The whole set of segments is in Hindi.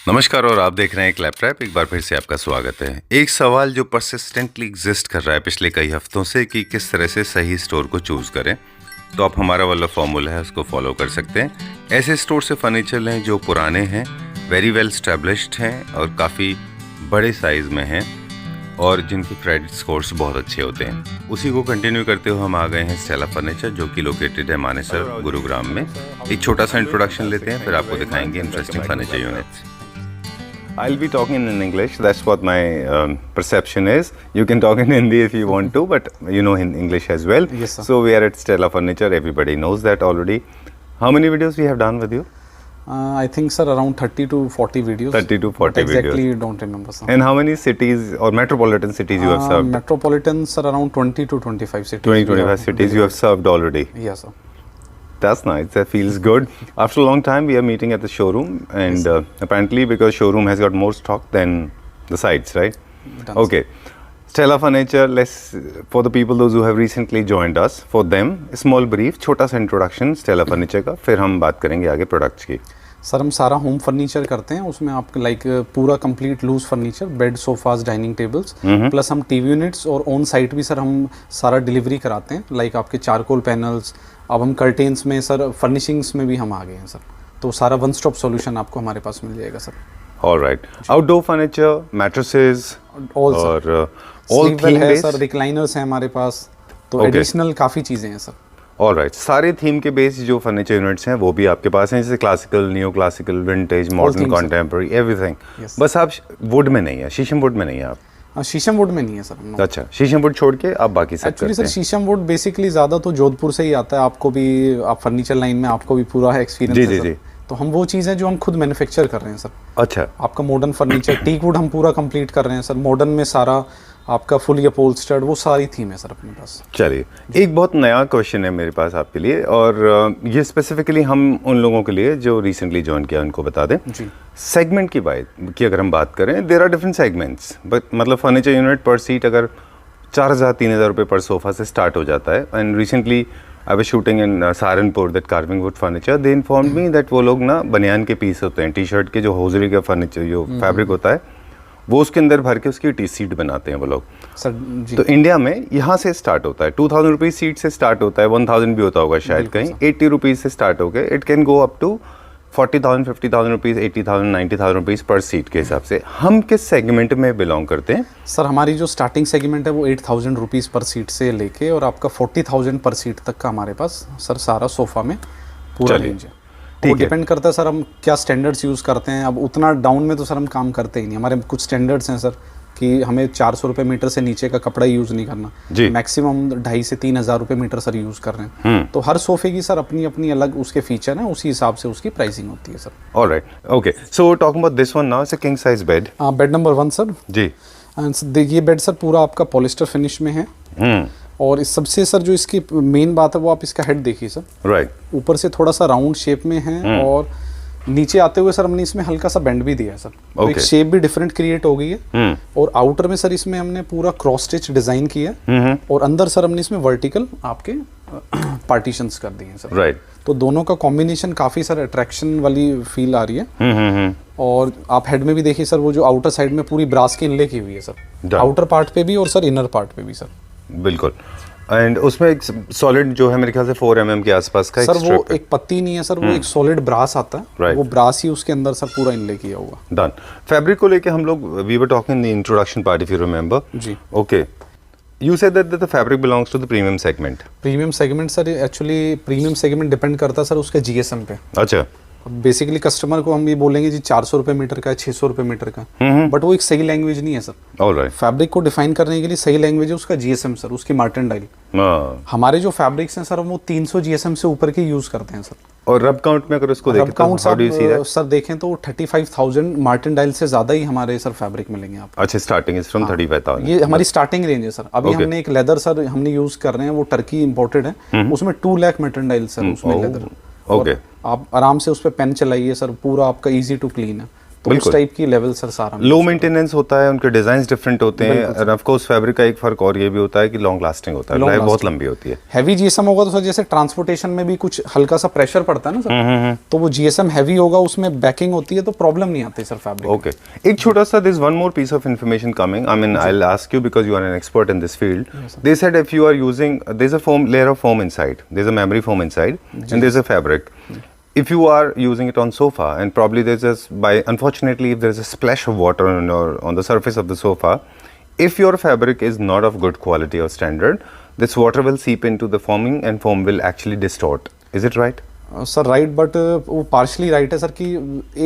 नमस्कार और आप देख रहे हैं क्लैप रैप। एक बार फिर से आपका स्वागत है। एक सवाल जो परसिस्टेंटली एग्जिस्ट कर रहा है पिछले कई हफ्तों से कि किस तरह से सही स्टोर को चूज़ करें, तो आप हमारा वाला फॉर्मूला है उसको फॉलो कर सकते हैं। ऐसे स्टोर से फर्नीचर लें जो पुराने हैं, वेरी वेल स्टैब्लिश्ड हैं और काफ़ी बड़े साइज़ में हैं और जिनके क्रेडिट स्कोर्स बहुत अच्छे होते हैं। उसी को कंटिन्यू करते हुए हम आ गए हैं स्टेला फर्नीचर, जो कि लोकेटेड है मानेसर गुरुग्राम में। एक छोटा सा इंट्रोडक्शन लेते हैं, फिर आपको दिखाएंगे interesting furniture units. I'll be talking in English. That's what my perception is. You can talk in Hindi if you want to, but you know in English as well. Yes, sir. So we are at Stella Furniture. Everybody knows that already. How many videos we have done with you? I think, sir, around 30 to 40 videos. 30 to 40 but exactly videos. don't remember, sir. And how many cities or metropolitan cities you have served? Metropolitan, sir, around 20 to 25 cities. 20-25 cities you have served already. Yes, sir. That's nice. That feels good. After a long time, we are meeting at the showroom, and apparently because showroom has got more stock than the sites, right? Done, Okay. Stella Furniture. Let's for the people those who have recently joined us, for them, a small brief, छोटा सा introduction Stella Furniture का, फिर हम बात करेंगे आगे प्रोडक्ट्स की। सर हम सारा होम फर्नीचर करते हैं, उसमें आप लाइक पूरा complete loose furniture, bed, sofas, dining tables, plus हम टीवी यूनिट्स और ऑन साइट भी सर हम सारा डिलीवरी कराते हैं। लाइक आपके चारकोल पैनल्स, अब हम कर्टेन्स में सर फर्निशिंग्स में भी हम आ गए हैं सर, तो सारा वन स्टॉप सॉल्यूशन आपको हमारे पास मिल जाएगा sir. Alright. Outdoor furniture, mattresses all और ऑल थीम है बेस्ड सर, रिक्लाइनर्स हैं हमारे पास, तो Okay. एडिशनल काफ़ी चीज़ें हैं सर। ऑलराइट। सारे थीम के बेस जो फर्नीचर यूनिट्स हैं वो भी आपके पास हैं, जैसे classical, neo classical, vintage, modern, themes, sir. Contemporary, everything. Yes. बस आप वुड में नहीं है, शीशम वुड में नहीं है आप। शीशम वुड में नहीं है सर, no. अच्छा, शीशम वुड छोड़ के आप बाकी सब एक्चुअली करते सर हैं। शीशम वुड बेसिकली ज़्यादा तो जोधपुर से ही आता है, आपको भी आप फर्नीचर लाइन में आपको भी पूरा है एक्सपीरियंस जी, है जी, सर। जी। तो हम वो चीज़ें जो हम खुद मैन्युफैक्चर कर रहे हैं सर, अच्छा, आपका मॉडर्न फर्नीचर टीक वुड हम पूरा कंप्लीट कर रहे हैं सर। मॉडर्न में सारा आपका फुली अपहोल्स्टर्ड, वो सारी थीम है सर अपने पास। चलिए, एक बहुत नया क्वेश्चन है मेरे पास आपके लिए, और ये स्पेसिफिकली हम उन लोगों के लिए जो रिसेंटली ज्वाइन किया उनको बता दें। जी सेगमेंट की बात की अगर हम बात करें, there are different segments, but मतलब फर्नीचर यूनिट पर सीट अगर 4,000-3,000 रुपये पर सोफा से स्टार्ट हो जाता है। And recently I was shooting in Saharanpur, that carving would furniture, they informed me that वो लोग ना बनियान के पीस होते हैं, टी शर्ट के जो होजरी का फर्नीचर जो फैब्रिक होता है वो उसके अंदर भर के उसकी टी सीट बनाते हैं वो लोग। सर जी। तो इंडिया में यहाँ से स्टार्ट होता है, 2,000 रुपीज़ सीट से स्टार्ट होता है, 1,000 भी होता होगा शायद कहीं, 80 रुपीज़ से स्टार्ट हो गए, it can go up to 40,000, 50,000 rupees, 80,000, 90,000 rupees per seat के हिसाब से। हम किस सेगमेंट में बिलोंग करते हैं? सर हमारी जो स्टार्टिंग सेगमेंट है वो 8,000 रुपीज़ पर सीट से लेके और आपका 40,000 पर सीट तक का हमारे पास सर सारा सोफ़ा में पूरा चलिए, रेंज है। ठीक वो है। डिपेंड करता है सर हम क्या स्टैंडर्ड्स यूज़ करते हैं। अब उतना डाउन में तो सर हम काम करते ही नहीं, हमारे कुछ स्टैंडर्ड्स हैं सर कि हमें 400 रुपये मीटर से नीचे का कपड़ा यूज़ नहीं करना जी। मैक्सिमम 2,500 से 3,000 रुपये मीटर सर यूज़ कर रहे हैं। तो हर सोफे की सर अपनी अपनी अलग उसके फीचर हैं, उसी हिसाब से उसकी प्राइसिंग होती है sir. Alright, okay. So talking about this one now, it's a king size bed. Bed number 1 sir, जी। एंड ये बेड सर पूरा आपका पॉलिस्टर फिनिश में है। और इस सबसे सर जो इसकी मेन बात है वो आप इसका हेड देखिए सर, राइट। ऊपर से थोड़ा सा राउंड शेप में है और नीचे आते हुए सर हमने इसमें हल्का सा बेंड भी दिया है सर, तो एक Okay. शेप भी डिफरेंट क्रिएट हो गई है। और आउटर में सर इसमें हमने पूरा क्रॉस स्टिच डिजाइन किया है और अंदर सर हमने इसमें वर्टिकल आपके पार्टीशंस कर दिए हैं सर। राइट। तो दोनों का कॉम्बिनेशन काफी सर अट्रैक्शन वाली फील आ रही है। और आप हेड में भी देखिए सर, वो जो आउटर साइड में पूरी ब्रास की इनले की हुई है सर, Done. आउटर पार्ट पे भी और सर इनर पार्ट पे भी सर। बिल्कुल। एंड उसमें एक सॉलिड जो है मेरे ख्याल से 4 mm के आसपास का एक सर वो स्ट्रिप है। एक पत्ती नहीं है सर, वो एक सॉलिड ब्रास आता है। Right. वो ब्रास ही उसके अंदर सर पूरा इनले किया हुआ। डन। फैब्रिक को लेके हम लोग we were talking in the introduction part, if you remember. जी। Okay, you said that the fabric belongs to the premium segment. Premium segment sir, actually premium segment depend करता है सर उसके जीएसएम पे। अच्छा। बेसिकली कस्टमर को हम ये बोलेंगे जी 400 रुपये मीटर का है, 600 रुपये मीटर का, बट वो एक सही लैंग्वेज नहीं है सर। ऑलराइट। फैब्रिक को डिफाइन करने के लिए सही लैंग्वेज है उसका जीएसएम सर, उसकी मार्टेंडाइल। हमारे जो फैब्रिक्स हैं सर वो 300 जीएसएम से ऊपर के यूज करते हैं सर। और रब काउंट में अगर उसको देखें तो how do you see that? Sir देखें तो 35,000 मार्टेंडाइल से ज्यादा ही हमारे सर फैब्रिक मिलेंगे आपको। अच्छा, स्टार्टिंग इज फ्रॉम 35,000। ये हमारी स्टार्टिंग रेंज है सर। अभी Okay. हमने एक लेदर सर हमने यूज कर रहे हैं, वो टर्की इंपोर्टेड है, उसमें 2 लाख मार्टेंडाइल सर उसमें लेदर। ओके। आप आराम से उस पर पेन चलाइए सर, पूरा आपका इजी टू क्लीन है। तो उस टाइप की लेवल सर सारा लो मेंटेनेंस होता है, उनके डिजाइन डिफरेंट होते हैं, और ऑफ कोर्स फैब्रिक का एक फर्क और ये भी होता है कि लॉन्ग लास्टिंग होता है, लाइफ बहुत लंबी होती है। हैवी जीएसएम होगा तो सर जैसे ट्रांसपोर्टेशन में भी कुछ हल्का सा प्रेशर पड़ता है ना सर, तो वो जीएसएम हैवी होगा, उसमें बैकिंग होती है तो प्रॉब्लम नहीं आती सर फैब्रिक। ओके, एक छोटा सा this one more piece of information coming, I mean I will ask you because you are an expert in this field. They said if you are using, there is a foam layer of foam inside, there is a memory foam inside and there is a fabric. If you are using it on sofa and probably there's just unfortunately if there's a splash of water on the surface of the sofa, if your fabric is not of good quality or standard, this water will seep into the foaming and foam will actually distort. Is it right? Sir right, but वो पार्शली राइट है सर कि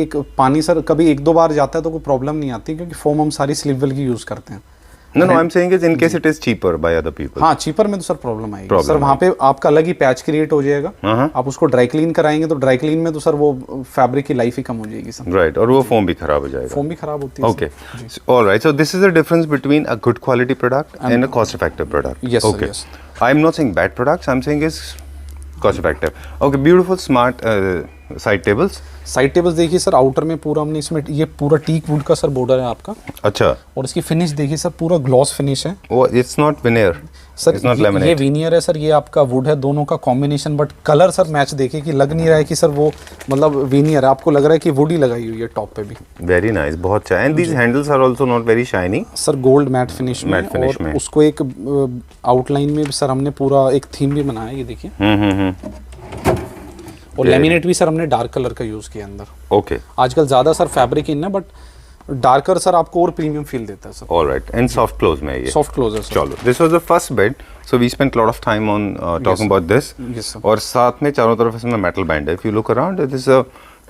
एक पानी सर कभी एक दो बार जाता है तो कोई प्रॉब्लम नहीं आती, क्योंकि फोम हम सारी स्लीवल की यूज करते हैं। No, I am saying is in case it is cheaper by other people. हाँ, चीपर में तो सर प्रॉब्लम आएगी सर, वहाँ पे आपका अलग ही पैच क्रिएट हो जाएगा, आप उसको ड्राई क्लीन कराएंगे तो ड्राई क्लीन में तो सर वो फैब्रिक की लाइफ ही कम हो जाएगी सर। राइट, और वो फोम भी खराब हो जाएगा। फोम भी खराब होती है। Okay, alright, so this is the difference between a good quality product and a cost effective product. Yes sir, okay, I am not saying bad products, I am saying is cost effective. Okay, beautiful smart side tables. Side tables देखिए सर, आउटर में पूरा हमने इसमें ये पूरा टीक वुड का सर बॉर्डर है आपका। अच्छा, और इसकी फिनिश देखिए सर, पूरा ग्लॉस फिनिश है। वो it's not veneer sir, it's not ये लैमिनेट। विनियर है सर, ये आपका वुड है, दोनों का combination, but colour sir match देखिए कि लग नहीं रहा है कि सर वो मतलब विनियर है, आपको लग रहा है कि वुड ही लगाई हुई है टॉप पे भी। वेरी नाइस, बहुत अच्छा। And these handles are also not very shiny sir, gold matt finish में, और उसको एक आउटलाइन में भी सर हमने पूरा एक थीम भी बनाया, ये देखिए। और लेमिनेट भी सर हमने डार्क कलर का यूज किया अंदर। ओके, आजकल ज्यादा सर फैब्रिक इन है, बट डार्कर सर आपको और प्रीमियम फील देता है sir. Alright, and soft close में ये सॉफ्ट क्लोज है सर। चलो, this was the first bed, so we spent lot of time on talking about this. Yes sir. और साथ में चारों तरफ इसमें मेटल बैंड है। If you look around this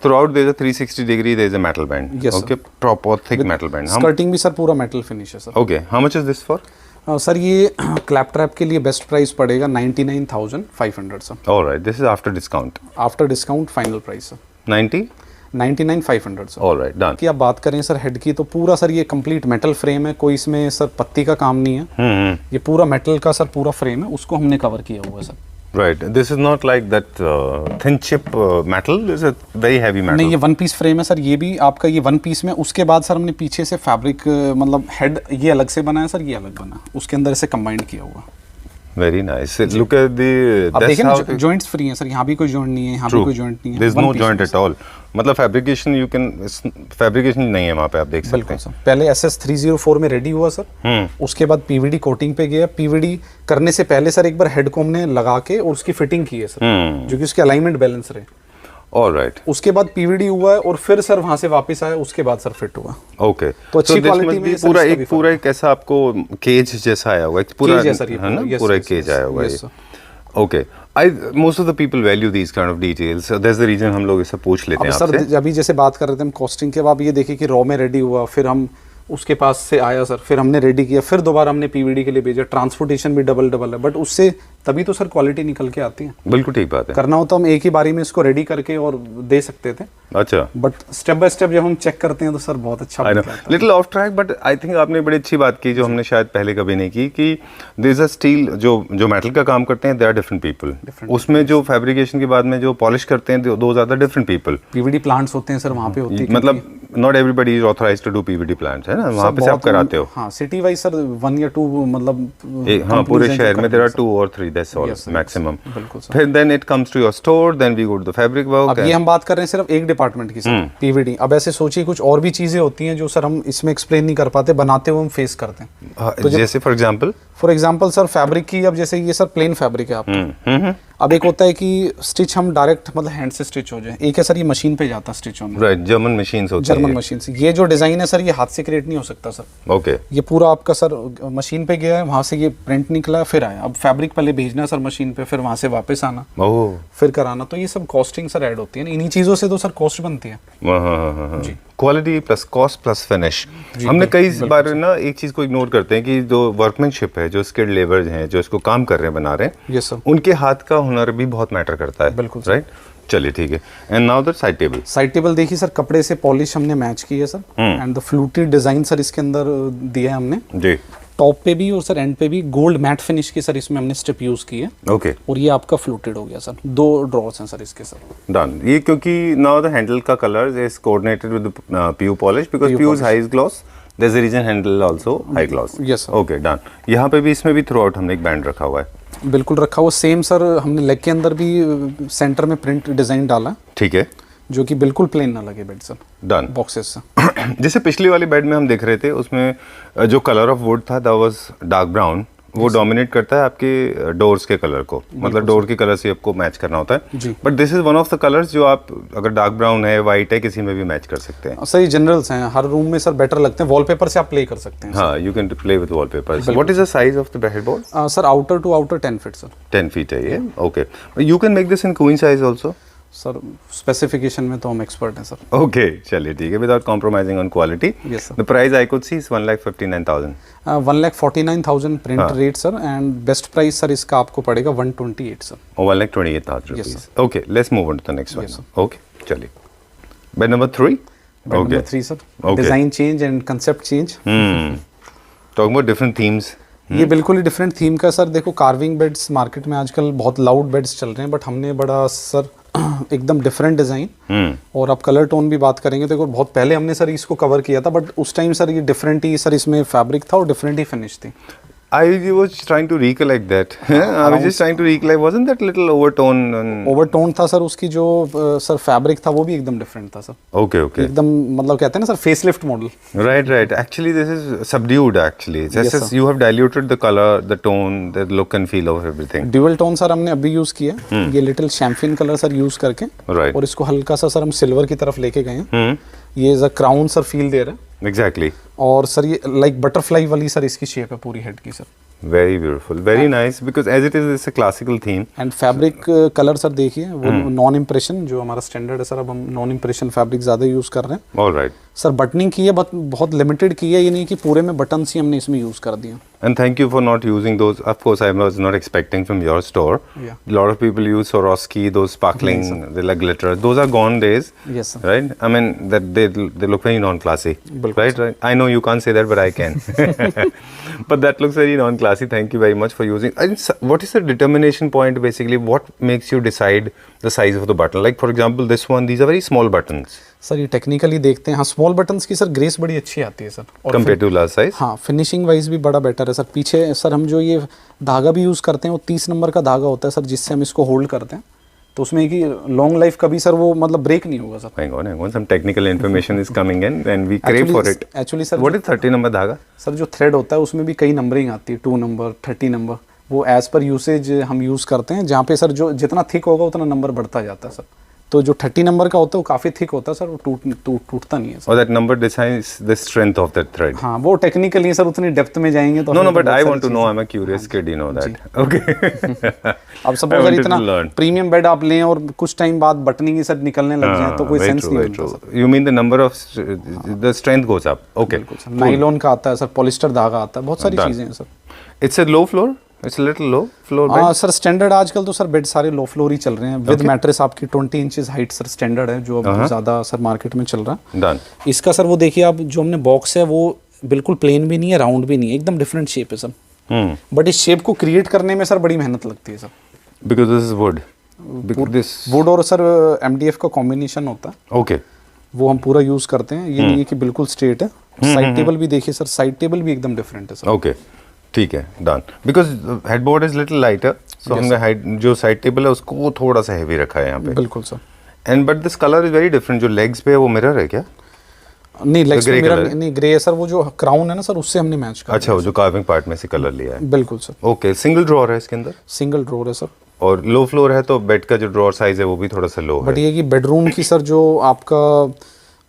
throughout there is a 360 degree, there is a metal band. Yes, okay, proper thick metal band. Skirting भी सर पूरा मेटल फिनिश है sir. Okay, how much is this for? Sir ये क्लैप ट्रैप के लिए बेस्ट प्राइस पड़ेगा 99,500 sir. All right, this is after discount. After discount final price sir 99,500 sir. All right, done. कि आप बात करें सर हेड की, तो पूरा सर ये कंप्लीट मेटल फ्रेम है, कोई इसमें सर पत्ती का काम नहीं है। ये पूरा मेटल का सर पूरा फ्रेम है, उसको हमने कवर किया हुआ है sir. Right, this is not like that thin chip metal. This is a very heavy metal. नहीं, ये वन पीस फ्रेम है सर, ये भी आपका ये वन पीस में। उसके बाद सर हमने पीछे से फैब्रिक मतलब हेड ये अलग से बनाया सर, ये अलग बना, उसके अंदर इसे कंबाइंड किया हुआ। Very nice. Look at the. अब देखिए ना, जॉइंट्स फ्री हैं सर, यहाँ भी कोई जॉइंट नहीं है, यहाँ भी कोई जॉइंट नहीं है। There is no joint at all. मतलब फैब्रिकेशन you can फैब्रिकेशन नहीं है वहाँ पे, आप देख सकते हैं। सर पहले SS304 में रेडी हुआ सर, उसके बाद पीवीडी कोटिंग पे गया। पीवीडी करने से पहले सर एक बार हेड को हमने लगा के और उसकी फिटिंग की है सर, जो कि उसके अलाइनमेंट बैलेंस रहे। ऑलराइट, उसके बाद पीवीडी हुआ है और फिर सर वहां से वापस आया, उसके बाद सर फिट हुआ। ओके, तो अच्छी क्वालिटी में पूरा एक ऐसा आपको केज जैसा आया होगा, पूरा है ना, पूरा केज आया होगा ये। Okay, most of the people value these kind of details. That's the reason हम लोग इसे पूछ लेते हैं आपसे। सर अभी जैसे बात कर रहे थे हम कॉस्टिंग के, अब आप ये देखिए कि रॉ में रेडी हुआ, फिर हम उसके पास से आया सर, फिर हमने रेडी किया, फिर दोबारा हमने पीवीडी के लिए भेजा। ट्रांसपोर्टेशन भी डबल है, बट उससे तभी तो सर क्वालिटी निकल के आती है। बिल्कुल ठीक बात है। करना हो तो हम एक ही बारी में इसको रेडी करके और दे सकते थे। अच्छा, बट स्टेप बाय स्टेप जब हम चेक करते हैं तो सर बहुत अच्छा little of track, but I think आपने बड़ी अच्छी बात की जो हमने शायद पहले कभी नहीं की, कि देयर इज अ स्टील जो मेटल का काम करते हैं, दे आर डिफरेंट पीपल। उसमें जो फैब्रिकेशन के बाद में जो पॉलिश करते हैं, दो ज्यादा डिफरेंट पीपल। पीवीडी प्लांट्स होते हैं सर, वहाँ पे होती है, मतलब not everybody is authorised to do PVD plants, है ना, वहाँ पे से आप कराते हो। हाँ, सिटी वाइज सर 1 या 2 मतलब हाँ, पूरे शहर में there are 2 or 3, that's all maximum. फिर then it comes to your store, then we go to the fabric work. अब ये हम बात कर रहे हैं सिर्फ एक डिपार्टमेंट की सर, पीवीडी। अब ऐसे सोचिए कुछ और भी चीजें होती हैं जो सर हम इसमें एक्सप्लेन नहीं कर पाते, बनाते हुए हम फेस करते हैं। तो जैसे फॉर एग्जांपल सर फैब्रिक की, अब जैसे ये सर प्लेन फैब्रिक है आपका। अब एक होता है कि स्टिच हम डायरेक्ट मतलब हैंड से स्टिच हो जाए, एक है सर ये मशीन पे जाता है स्टिच होने। राइट, जर्मन मशीन्स होती हैं। जर्मन मशीन से ये जो डिजाइन है सर, ये हाथ से क्रिएट नहीं हो सकता सर। ओके, ये पूरा आपका सर मशीन पे गया है, वहां से ये प्रिंट निकला, फिर आया। अब फैब्रिक पहले भेजना सर मशीन पे, फिर वहां से वापस आना, फिर कराना, तो ये सब कॉस्टिंग सर ऐड होती है। इन्हीं चीजों से तो सर कॉस्ट बनती है। Quality plus cost plus finish. हमने कई बार ना एक चीज को इग्नोर करते हैं कि जो वर्कमैनशिप है, जो स्किल्ड लेबर हैं, जो इसको काम कर रहे हैं, बना रहे हैं, यस सर, उनके हाथ का हुनर भी बहुत मैटर करता है। बिल्कुल राइट, चलिए ठीक है। And now the side table. Side table देखिए सर, कपड़े से पॉलिश हमने मैच की है sir, and the fluted design sir इसके अंदर दिया है हमने जी। टॉप पे भी और सर एंड पे भी गोल्ड मैट फिनिश की सर इसमें हमने स्ट्रिप यूज की है। ओके और ये आपका फ्लोटेड हो गया सर, 2 ड्रॉर्स हैं सर इसके सर। डन। ये क्योंकि नाउ द हैंडल का colour is coordinated with PU polish because PU is high gloss, there is a reason handle also high gloss. Yes sir. Okay done. यहाँ पे भी इसमें भी थ्रू आउट हमने एक बैंड रखा हुआ है। बिल्कुल रखा हुआ सेम सर, हमने लेग के अंदर भी सेंटर में प्रिंट डिजाइन डाला है, ठीक है, जो कि बिल्कुल प्लेन ना लगे बेड सर डन। बॉक्सेस से। जैसे पिछली वाली बेड में हम देख रहे थे उसमें जो कलर ऑफ वुड था दैट वाज डार्क ब्राउन, वो डोमिनेट करता है आपके डोर्स के कलर को, मतलब डोर के कलर से आपको मैच करना होता है जी। But this is one of the colours जो आप अगर डार्क ब्राउन है, वाइट है, किसी में भी मैच कर सकते हैं। सर ये जनरल्स हैं, हर रूम में सर बेटर लगते हैं, वॉलपेपर से आप प्ले कर सकते हैं। हाँ, you can play with wallpaper. What is the size of the headboard? Sir outer to outer 10 feet sir. 10 feet है ये, okay. You can make this in queen size also? Sir specification में तो हम एक्सपर्ट हैं सर। ओके, चलिए ठीक है, without compromising on quality. Yes sir. The price I could see is 1,59,000। 1,49,000 print rate sir, and best price sir इसका आपको पड़ेगा 128 sir. 1,28,000 Yes, rupees. Okay, let's move on to the next one. Yes, sir. Okay, चलिए। Bed number 3? Bed number 3 sir. Okay. Design change and concept change. Talking about different themes. ये बिल्कुल ही डिफरेंट थीम का सर। देखो कार्विंग बेड्स मार्केट में आजकल बहुत लाउड बेड्स चल रहे हैं, बट हमने बड़ा सर एकदम डिफरेंट डिज़ाइन और आप कलर टोन भी बात करेंगे तो देखो बहुत पहले हमने सर इसको कवर किया था, बट उस टाइम सर ये डिफरेंट ही सर इसमें फैब्रिक था और डिफरेंट ही फिनिश थी। I was trying to recollect that. I was just trying to recollect. Wasn't that little overtone? Overtone था सर, उसकी जो सर फैब्रिक था वो भी एकदम डिफरेंट था सर। Okay, okay. एकदम मतलब कहते हैं ना sir facelift model. Right, right. Actually, this is subdued. Actually, just Yes, as sir. you have diluted the color, the tone, the look and feel of everything. Dual tone sir हमने अभी यूज किया, ये little champagne colour sir use करके, Right. और इसको हल्का सा सर हम सिल्वर की तरफ लेके गए हैं। ये सर क्राउन सर फील दे रहा है, Exactly. और सर ये लाइक बटरफ्लाई वाली सर इसकी शेप है पूरी हेड की sir. Very beautiful. Very nice because as it is, it's a classical theme. And fabric colour sir देखिए वो नॉन इम्प्रेशन जो हमारा स्टैंडर्ड है सर, अब हम नॉन इम्प्रेशन फैब्रिक ज़्यादा यूज़ कर रहे हैं। All right. सर बटनिंग की है, बहुत लिमिटेड की है, ये नहीं कि पूरे में बटन्स ही हमने इसमें यूज़ कर दिए। And thank you for not using those. Of course, I was not expecting from your store. Yeah. A lot of people use Swarovski, those sparkling, they like glitter. Those are gone days. Yes, sir. Right? I mean, that they look very non-classy. Bilkul, Right? Right? I know you can't say that, but I can. But that looks very non-classy. Thank you very much for using. And what is the determination point basically? What makes you decide the size of the button? Like for example, this one, these are very small buttons. Sir ये टेक्निकली देखते हैं, हाँ स्मॉल बटन्स की सर ग्रेस बड़ी अच्छी आती है सर, और Compared to large size? हाँ फिनिशिंग वाइज भी बड़ा बेटर है सर। पीछे सर हम जो ये धागा भी यूज़ करते हैं वो 30 नंबर का धागा होता है सर, जिससे हम इसको होल्ड करते हैं, तो उसमें कि लॉन्ग लाइफ कभी सर वो मतलब ब्रेक नहीं होगा sir. Hang on. Some technical information is coming in and we crave for it. Actually sir What is 30 number धागा? सर जो थ्रेड होता है उसमें भी कई नंबरिंग आती है, 2 नंबर 30 नंबर, वो एज पर यूसेज हम यूज़ करते हैं, जहाँ पे सर जो जितना थिक होगा उतना नंबर बढ़ता जाता है सर। तो जो 30 नंबर का होता है वो काफ़ी थिक होता है सर, वो टूटता नहीं है sir. Or that number decides the strength of that thread. हाँ वो टेक्निकली सर उतनी डेप्थ में जाएंगे तो No, but I want to know. I'm a curious kid, you know that. Okay. अब I सपोज wanted इतना to learn. प्रीमियम बेड आप लें और कुछ टाइम बाद बटनिंग ही सर निकलने लग जाए तो कोई Very सेंस true, नहीं very बनता true. Sir. You mean the number of the strength goes up? Okay. बिल्कुल सर, नाइलॉन का आता है सर, पॉलिस्टर धागा आता है, बहुत सारी Done. चीज़ें हैं sir. It's a low floor. It's a little low floor bed. हाँ सर स्टैंडर्ड आजकल तो सर बेड सारे लो फ्लोर ही चल रहे हैं, विद मैट्रेस आपकी 20 इंचेस हाइट सर स्टैंडर्ड है, जो अब ज़्यादा सर मार्केट में चल रहा है। Done. इसका सर वो देखिए आप जो हमने बॉक्स है वो बिल्कुल प्लेन भी नहीं है, राउंड भी नहीं है, एकदम डिफरेंट शेप है सर। बट इस शेप को क्रिएट करने में सर बड़ी मेहनत लगती है sir, Because this is wood. Because this. Would और सर MDF का कॉम्बिनेशन होता है, Okay. वो हम पूरा यूज़ करते हैं। ये नहीं है कि बिल्कुल स्ट्रेट है। साइड टेबल भी देखिए सर, साइड टेबल भी एकदम डिफरेंट है सर। Okay. ठीक है, done. Because headboard is little lighter, so हमने जो साइड टेबल है उसको थोड़ा सा हैवी रखा है यहाँ पे। बिल्कुल sir. And but this colour is very different. जो लेग्स पे है वो मिरर है क्या? नहीं लेग्स grey में मिरर color? नहीं, ग्रे है सर, वो जो क्राउन है ना सर उससे हमने मैच कर अच्छा, वो जो कार्विंग पार्ट में से कलर लिया है। बिल्कुल सर। ओके, सिंगल ड्रॉअर है इसके अंदर, सिंगल ड्रॉअर है सर, और लो फ्लोर है तो बेड का जो ड्रॉअर साइज है वो भी थोड़ा सा लो बट है। ये कि बेडरूम की सर जो आपका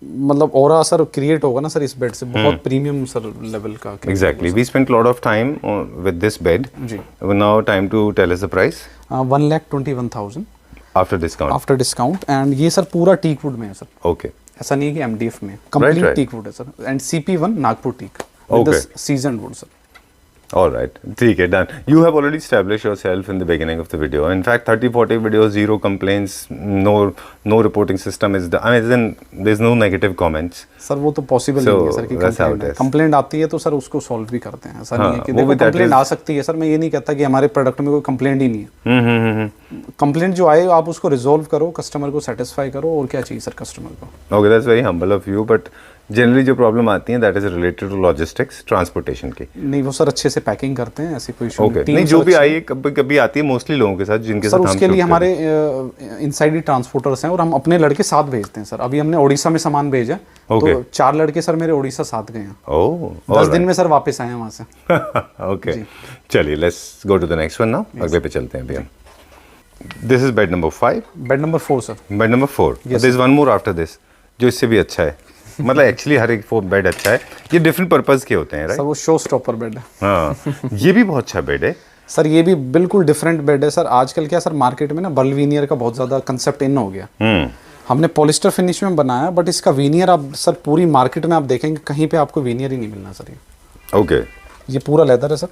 मतलब ऑरा सर क्रिएट होगा ना सर इस बेड से, बहुत प्रीमियम सर लेवल का। Exactly. We spent a lot of time with this bed. जी। Now time to tell us the price 1,21,000 after discount. After discount. And ये सर पूरा टीक वुड में है सर, Okay. ऐसा नहीं है कि MDF में, कंप्लीट right. टीक वुड है sir, and CP1 Nagpur teak Okay. Season wood sir. All right, ठीक है, done. You have already established yourself in the beginning of the video. In fact, 30-40 videos, zero complaints, no reporting system is the. I mean, there's no negative comments. Sir वो तो पॉसिबल So, नहीं है सर कि that's how it is. Complaint आती है तो सर उसको सॉल्व भी करते हैं। सर हाँ, नहीं है कि वो देखो भी that कंप्लेंट is- आ सकती है सर, मैं ये नहीं कहता कि हमारे प्रोडक्ट में कोई कंप्लेंट ही नहीं है। कंप्लेंट जो आए आप उसको रिजॉल्व करो, कस्टमर को सेटिस्फाई करो, और क्या चाहिए सर कस्टमर को। Okay, that's very humble of you, but generally जो प्रॉब्लम आती है that is related to logistics, transportation की। नहीं वो सर अच्छे से पैकिंग करते हैं, ऐसी कोई इशू ओके, नहीं जो भी आई कभी कभी आती है मोस्टली लोगों के साथ जिनके सर साथ उसके हम लिए shoot हमारे इनसाइड ही ट्रांसपोर्टर्स हैं और हम अपने लड़के साथ भेजते हैं सर। अभी हमने उड़ीसा में सामान भेजा Okay. तो 4 लड़के सर मेरे उड़ीसा साथ गए हैं, ओह 10 दिन में सर वापस आए हैं वहाँ से। ओके, चलिए let's go to the next one now. अगले पे चलते हैं अभी हम। This is bed number 5। Bed number 4 sir. Bed number 4, there is one more after this जो इससे भी अच्छा है। मतलब एक्चुअली हर एक 4 बेड अच्छा है, ये डिफरेंट पर्पस के होते हैं, सर राइट? वो शो स्टॉपर बेड है। हाँ, ये भी बहुत अच्छा बेड है। सर ये भी बिल्कुल डिफरेंट बेड है सर। आजकल क्या सर मार्केट में ना बल वीनियर का बहुत ज़्यादा कंसेप्ट इन हो गया। हमने पॉलिस्टर फिनिश में बनाया, बट इसका वीनियर आप सर पूरी मार्केट में आप देखेंगे कहीं पे आपको वीनियर ही नहीं मिलना सर। ये ओके, ये पूरा लेदर है sir.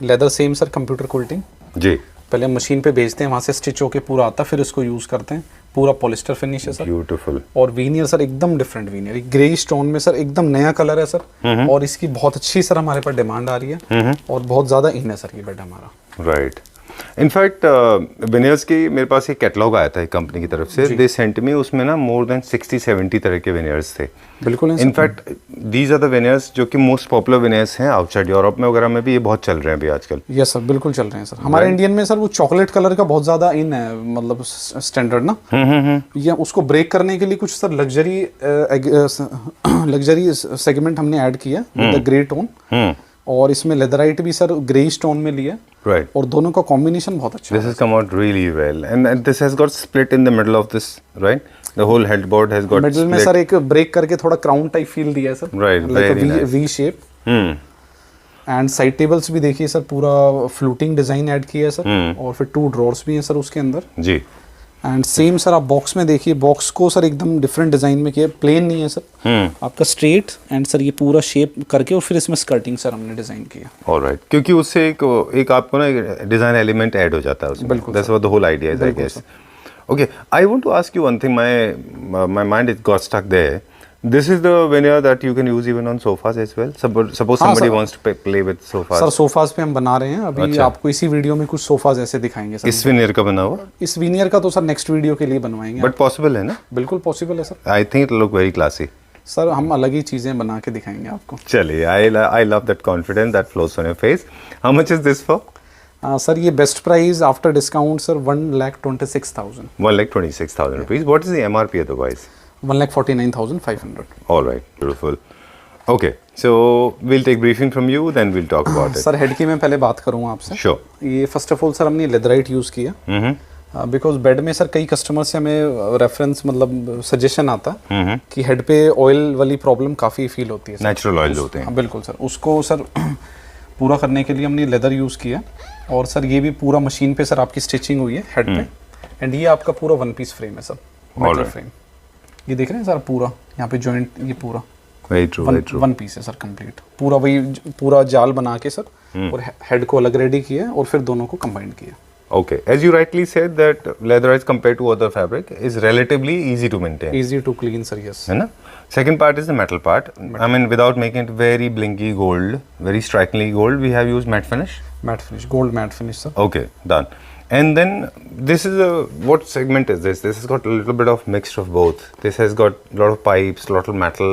Leather same sir, computer coating. जी, पहले हम मशीन पे भेजते हैं, वहाँ से स्टिच होके पूरा आता है, फिर इसको यूज़ करते हैं। पूरा पॉलिस्टर फिनिश है सर। ब्यूटीफुल। और वीनियर सर एकदम डिफरेंट वीनियर, ग्रे स्टोन में सर एकदम नया कलर है सर। और इसकी बहुत अच्छी सर हमारे पास डिमांड आ रही है और बहुत ज़्यादा इन है सर ये बेड हमारा। राइट। इनफैक्ट विनियर्स की मेरे पास एक कैटलॉग आया था एक कंपनी की तरफ से, दे सेंट मी, उसमें ना मोर देन 60-70 तरह के विनियर्स थे। बिल्कुल है in fact these are the veneers जो कि मोस्ट पॉपुलर विनियर्स हैं आउटसाइड यूरोप में वगैरह में भी, ये बहुत चल रहे हैं अभी आजकल। यस सर, बिल्कुल चल रहे हैं सर। हमारे इंडियन में सर वो चॉकलेट कलर का बहुत ज़्यादा इन है, मतलब स्टैंडर्ड ना। या उसको ब्रेक करने के लिए कुछ सर लग्जरी सेगमेंट हमने ऐड किया विद द ग्रे टोन। और इसमें लेदराइट भी सर ग्रे स्टोन में लिया, राइट, और दोनों का कॉम्बिनेशन बहुत अच्छा है। This has come out really well and this has got split in the middle of this, right? The whole headboard has got middle में सर एक ब्रेक करके थोड़ा क्राउन टाइप फील दिया है sir, Right, very nice. V shape. And side tables भी देखिए सर, पूरा फ्लूटिंग डिजाइन ऐड किया है सर। और फिर 2 ड्रॉर्स भी हैं सर उसके अंदर। जी, एंड सेम सर आप बॉक्स में देखिए, बॉक्स को सर एकदम डिफरेंट डिजाइन में किया, प्लेन नहीं है सर। आपका स्ट्रेट एंड सर ये पूरा शेप करके और फिर इसमें स्कर्टिंग सर हमने डिजाइन किया। ऑलराइट, क्योंकि उससे एक आपको ना डिजाइन एलिमेंट ऐड हो जाता है उसमें। बिल्कुल that's what the whole idea is, I guess. Okay, I want to ask you one thing, my mind is got stuck there. This is the veneer that you can use even on sofas as well. Suppose somebody wants to play with sofas. Sir sofas पे हम बना रहे हैं अभी। अच्छा। आपको इसी वीडियो में कुछ सोफाज ऐसे दिखाएंगे सर। इस veneer का बना हुआ, इस वीनियर का तो सर नेक्स्ट वीडियो के लिए बनवाएंगे। बट पॉसिबल है ना? बिल्कुल पॉसिबल है sir. I think it look very classy. Sir हम अलग ही चीजें बना के दिखाएंगे आपको। चलिए, I love that confidence that flows on your face. How much is this for? Sir ये best price after discount sir 1,26,000। 1,26,000 rupees. What is the MRP otherwise? 1,49,500। All right, beautiful. Okay, so we'll take briefing from you, then we'll talk about it. Sir head की मैं पहले बात करूँ आपसे। Sure. ये फर्स्ट ऑफ ऑल सर हमने लेदराइट यूज़ किया बिकॉज बेड में सर कई कस्टमर से हमें रेफरेंस मतलब सजेशन आता है कि हेड पे ऑयल वाली प्रॉब्लम काफ़ी फील होती है। नेचुरल ऑयल होते हैं। हाँ बिल्कुल सर, उसको सर पूरा करने के लिए हमने लेदर यूज़ किया। और सर ये भी पूरा मशीन पे सर आपकी स्टिचिंग हुई है हेड पे। एंड ये आपका पूरा 1 पीस फ्रेम है सर, मेटल फ्रेम। ये देख रहे हैं सर पूरा यहाँ पे जॉइंट, ये पूरा very true, very true. 1 piece है सर कंप्लीट। पूरा वही पूरा जाल बना के सर और हेड को अलग रेडी किया और फिर दोनों को कंबाइन किया। Okay, as you rightly said that leather as compared to other fabric is relatively easy to maintain. Easy to clean sir, yes. है ना? Second part is the metal part. I mean, without making it very blinky gold, very strikingly gold, we have used matte finish. Matte finish, gold matte finish sir. Okay, done. And then this is what segment is this? This has got a little bit of mixed of both. This has got a lot of pipes, a lot of metal,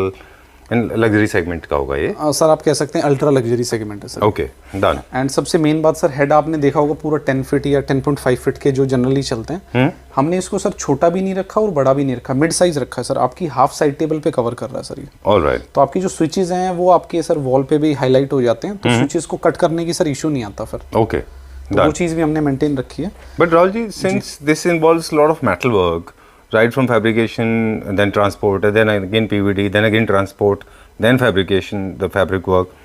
and luxury segment का होगा ये. सर आप कह सकते हैं अल्ट्रा लग्जरी सेगमेंट है सर। Okay, done. एंड सबसे मेन बात सर, हेड आपने देखा होगा पूरा 10 फीट या 10.5 फीट के जो जनरली चलते हैं। हमने इसको सर छोटा भी नहीं रखा और बड़ा भी नहीं रखा, मिड साइज रखा है सर। आपकी हाफ साइड टेबल पे कवर कर रहा है सर ये। All right. तो आपकी जो स्विचेस हैं वो आपके सर वॉल पे भी हाईलाइट हो जाते हैं, तो स्विचेस को कट करने की सर इशू नहीं आता फिर। Okay. तो वो चीज़ भी हमने मेंटेन रखी है। But Rahulji, since this involves a lot of metal work, right from fabrication, then transport, and then again PVD, then again transport, then fabrication, the fabric work,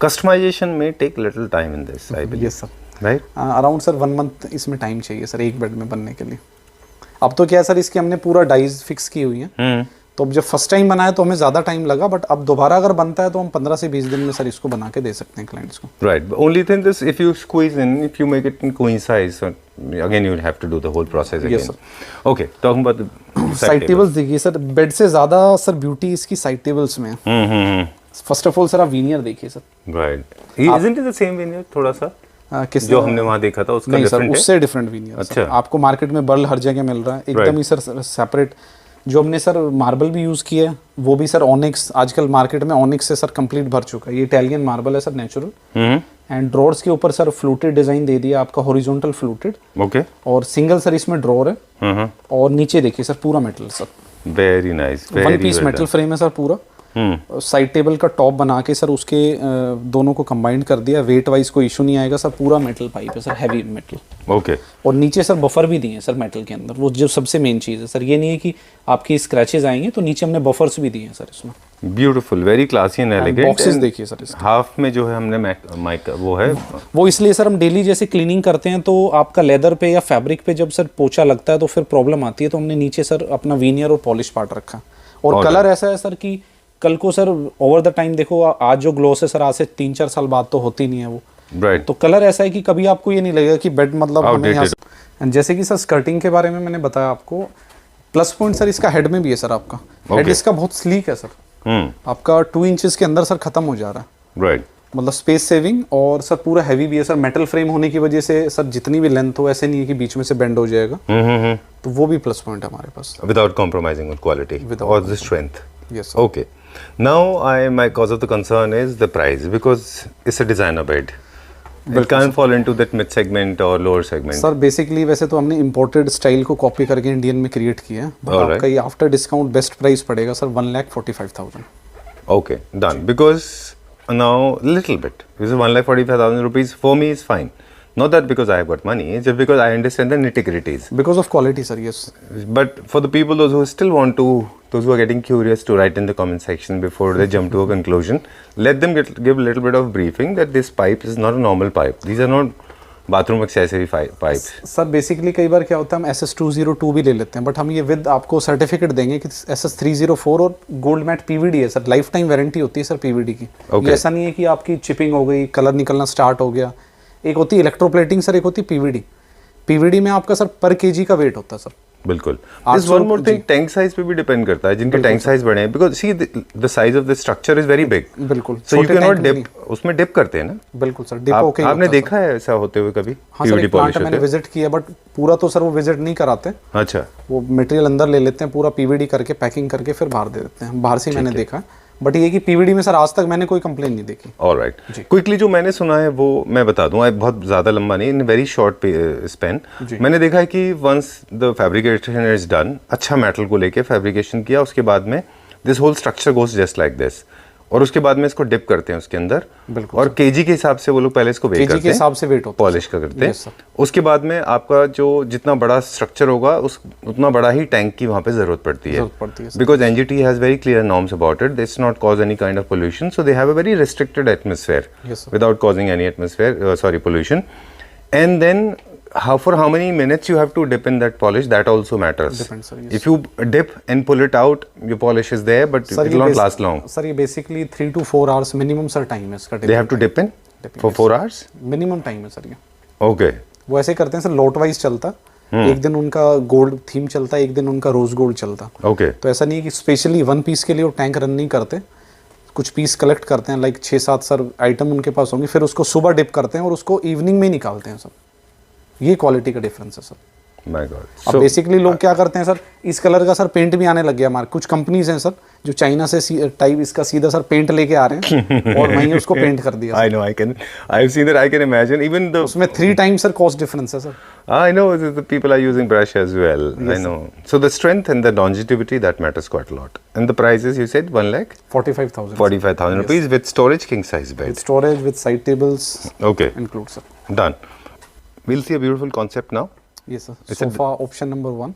customization may take little time in this, I believe. Yes sir, Right? Around sir 1 month इसमें टाइम चाहिए सर एक बेड में बनने के लिए। अब तो क्या है सर, इसके हमने पूरा डाइज फिक्स की हुई है। तो अब जब फर्स्ट टाइम बनाया तो हमें ज़्यादा टाइम लगा, बट अब दोबारा अगर बनता है तो हम 15 से 20 दिन में सर इसको बना के दे सकते हैं क्लाइंट्स को। Right. The only thing is if you squeeze in, if you make it in queen size, so again you will have to do the whole process again. Yes, sir. Okay, talking about the side tables देखिए सर, बेड से ज़्यादा सर ब्यूटी इसकी साइड टेबल्स में है। फर्स्ट ऑफ ऑल सर आप वीनियर देखिए sir. Right. Isn't it the same veneer थोड़ा सा? किस जो हमने वहाँ देखा था उसका नहीं सर, different है? उससे डिफरेंट वीनियर। अच्छा। आपको मार्केट में बर्ल हर जगह मिल रहा है एकदम ही सर सेपरेट। जो हमने सर मार्बल भी यूज़ किया है वो भी सर ऑनिक्स, आजकल मार्केट में ऑनिक्स से सर कंप्लीट भर चुका है। ये इटालियन मार्बल है सर, नेचुरल। एंड ड्रॉर्स के ऊपर सर फ्लूटेड डिजाइन दे दिया आपका, हॉरिजॉन्टल फ्लूटेड। ओके। और सिंगल सर इसमें ड्रॉर है। और नीचे देखिए सर पूरा metal sir, very nice, one piece metal frame है सर पूरा। साइड टेबल का टॉप बना के सर उसके दोनों को कंबाइन कर दिया। वेट वाइज कोई इशू नहीं आएगा सर, पूरा मेटल पाइप है सर, हैवी मेटल। ओके। और नीचे सर बफर भी दिए हैं सर मेटल के अंदर, वो जो सबसे मेन चीज़ है सर। ये नहीं है कि आपकी स्क्रैचेस आएंगे, तो नीचे हमने बफर्स भी दिए हैं सर इसमें। Beautiful, very classy and elegant. Boxes देखिए सर इसके। हाफ में जो है हमने माइक वो है, वो इसलिए सर हम डेली जैसे क्लीनिंग करते हैं तो आपका लेदर पे या फैब्रिक पे जब सर पोछा लगता है तो फिर प्रॉब्लम आती है, तो हमने नीचे सर अपना वीनियर और पॉलिश पार्ट रखा। और कलर ऐसा है सर कि कल को सर ओवर द टाइम देखो, आज जो ग्लोस है सर आज से 3-4 साल बाद तो होती नहीं है वो। राइट। तो कलर ऐसा है कि कभी आपको ये नहीं लगेगा कि बेड मतलब हमें यहाँ से। जैसे कि सर स्कर्टिंग के बारे में मैंने बताया आपको, प्लस पॉइंट सर इसका हेड में भी है सर। आपका हेड इसका बहुत स्लीक है सर। आपका 2 इंचेस के अंदर सर खत्म हो जा रहा है। राइट। मतलब स्पेस सेविंग, और सर पूरा हैवी भी है सर। मेटल फ्रेम होने की वजह से सर जितनी भी लेंथ हो, ऐसे नहीं है कि बीच में से बेंड हो जाएगा। तो वो भी प्लस पॉइंट है हमारे पास। विदाउट कॉम्प्रोमाइजिंग ऑन क्वालिटी और the strength. Yes, sir. Okay. Now, my cause of the concern is the price, because it's a designer bed. It can't fall into that mid segment or lower segment. Sir basically वैसे तो हमने इंपोर्टेड स्टाइल को कॉपी करके इंडियन में क्रिएट किया है, बट आपका ये आफ्टर डिस्काउंट बेस्ट प्राइस पड़ेगा sir 1,45,000। Okay, done. Because now little bit. Because 1,45,000 rupees for me is fine. Not that because I have got money, it's just because I understand the nitty-gritties. Because of quality, sir, yes. But for the people, those who still want to, those who are getting curious, to write in the comment section before they jump to a conclusion, let them give a little bit of briefing that this pipe is not a normal pipe. These are not bathroom accessory pipes. Sir basically कई बार क्या होता है, हम SS202 भी ले लेते हैं, बट हम ये विद आपको सर्टिफिकेट देंगे कि SS304 और गोल्ड मैट PVD है सर। लाइफ टाइम वारंटी होती है सर PVD की। ये ऐसा नहीं है कि आपकी चिपिंग हो गई, कलर निकलना स्टार्ट हो गया। एक होती है इलेक्ट्रोप्लेटिंग सर, एक होती है PVD में आपका सर पर केजी का वेट होता है सर। बिल्कुल। This one more thing, tank size पे भी डिपेंड करता है। जिनके टैंक साइज बड़े हैं, because see the size of the structure is very big. बिल्कुल। So you can not dip, उसमें डिप करते हैं ना। बिल्कुल सर, डिप ओके। आपने देखा है ऐसा होते हुए कभी? हाँ सर, प्लांट मैंने विजिट किया, बट पूरा तो सर वो विजिट नहीं कराते। अच्छा। वो मटेरियल अंदर ले लेते हैं, पूरा PVD करके पैकिंग करके फिर बाहर दे देते हैं। बाहर से मैंने देखा, बट ये कि PVD में सर आज तक मैंने कोई कंप्लेन नहीं देखी। ऑलराइट। क्विकली जो मैंने सुना है वो मैं बता दूं, बहुत ज़्यादा लंबा नहीं, इन वेरी शॉर्ट स्पेन। मैंने देखा है कि once the fabrication is done, अच्छा मेटल को लेके फैब्रिकेशन किया, उसके बाद में this whole structure goes just like this, और उसके बाद में इसको डिप करते हैं उसके अंदर। और केजी के हिसाब से वो लोग पहले इसको वेट करते हैं, के हिसाब से वेट होता है, पॉलिश का करते हैं। उसके बाद में आपका जो जितना बड़ा स्ट्रक्चर होगा उतना बड़ा ही टैंक की वहाँ पे जरूरत पड़ती है। Because NGT has very clear norms about it, this not cause any kind of pollution, so they have a very restricted atmosphere without causing any atmosphere pollution. And then for how many minutes you have to dip in that polish, that also matters. Depends, sir, yes. If you dip and pull it out, your polish is there, but it will not last long. Sir, ये basically 3 to 4 hours minimum sir time है इसका। They have to dip in for 4 hours? Minimum time है सर ये। Okay. वो ऐसे करते हैं सर, लॉट वाइज चलता। एक दिन उनका गोल्ड थीम चलता है, एक दिन उनका रोज गोल्ड चलता। Okay. तो ऐसा नहीं है कि स्पेशली 1 पीस के लिए वो टैंक रन नहीं करते। कुछ पीस कलेक्ट करते हैं, लाइक 6-7 सर आइटम उनके पास होंगे, फिर उसको सुबह डिप करते हैं और उसको इवनिंग में निकालते हैं सर। ये क्वालिटी का डिफरेंस है सर। My God. अब बेसिकली लोग क्या करते हैं सर, इस कलर का सर पेंट भी आने लग गया हमारे। कुछ कंपनीज हैं सर जो चाइना से टाइप इसका सीधा सर पेंट लेके आ रहे हैं और वहीं उसको पेंट कर दिया। I know, I've seen that, I can imagine. Even the उसमें 3 times सर कॉस्ट डिफरेंस है sir. I know the people are using brush as well. Yes, I know. So the strength and the longevity, that matters quite a lot. And the prices you said 1,45,000. 45,000 rupees with storage, king size bed. With storage, with side tables. Okay. Include sir. Done. We'll see a beautiful concept now. Yes sir. Sofa option number 1.